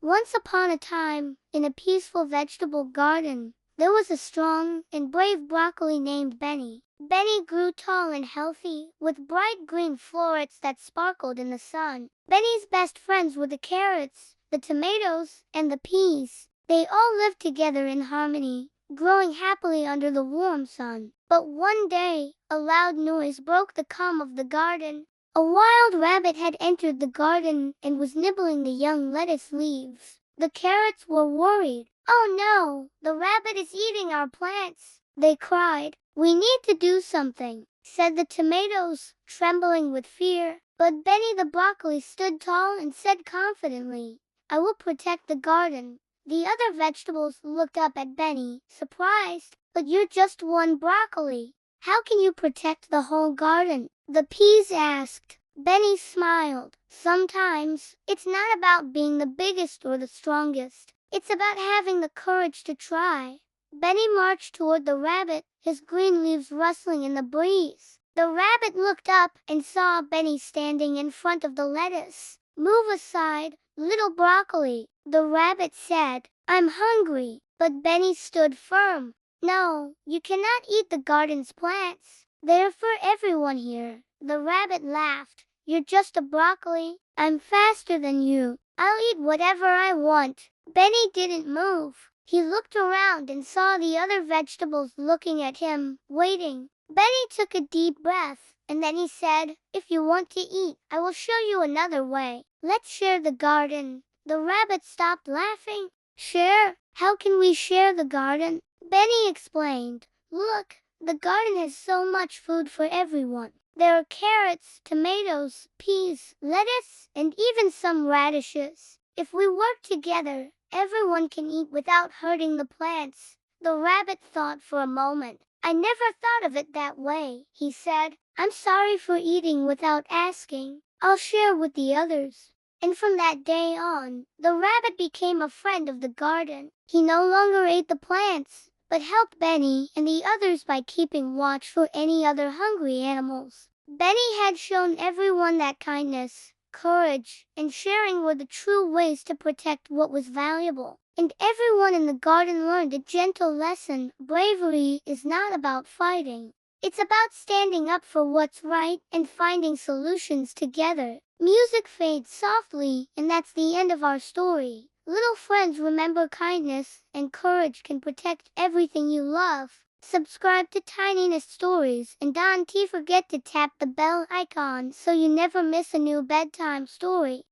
Once upon a time, in a peaceful vegetable garden, there was a strong and brave broccoli named Benny. Benny grew tall and healthy, with bright green florets that sparkled in the sun. Benny's best friends were the carrots, the tomatoes, and the peas. They all lived together in harmony, growing happily under the warm sun. But one day, a loud noise broke the calm of the garden. A wild rabbit had entered the garden and was nibbling the young lettuce leaves. The carrots were worried. "Oh no, the rabbit is eating our plants," they cried. "We need to do something," said the tomatoes, trembling with fear. But Benny the broccoli stood tall and said confidently, "I will protect the garden." The other vegetables looked up at Benny, surprised. "But you're just one broccoli. How can you protect the whole garden?" the peas asked. Benny smiled. "Sometimes, it's not about being the biggest or the strongest. It's about having the courage to try." Benny marched toward the rabbit, his green leaves rustling in the breeze. The rabbit looked up and saw Benny standing in front of the lettuce. "Move aside, little broccoli," the rabbit said. "I'm hungry." But Benny stood firm. "No, you cannot eat the garden's plants. They're for everyone here." The rabbit laughed. "You're just a broccoli. I'm faster than you. I'll eat whatever I want." Benny didn't move. He looked around and saw the other vegetables looking at him, waiting. Benny took a deep breath, and then he said, "If you want to eat, I will show you another way. Let's share the garden." The rabbit stopped laughing. "Share? How can we share the garden?" Benny explained. "Look, the garden has so much food for everyone. There are carrots, tomatoes, peas, lettuce, and even some radishes. If we work together, everyone can eat without hurting the plants." The rabbit thought for a moment. "I never thought of it that way," he said. "I'm sorry for eating without asking. I'll share with the others." And from that day on, the rabbit became a friend of the garden. He no longer ate the plants, but helped Benny and the others by keeping watch for any other hungry animals. Benny had shown everyone that kindness, courage, and sharing were the true ways to protect what was valuable. And everyone in the garden learned a gentle lesson. Bravery is not about fighting. It's about standing up for what's right and finding solutions together. Music fades softly, and that's the end of our story. Little friends, remember kindness and courage can protect everything you love. Subscribe to TinyNest Stories and don't forget to tap the bell icon so you never miss a new bedtime story.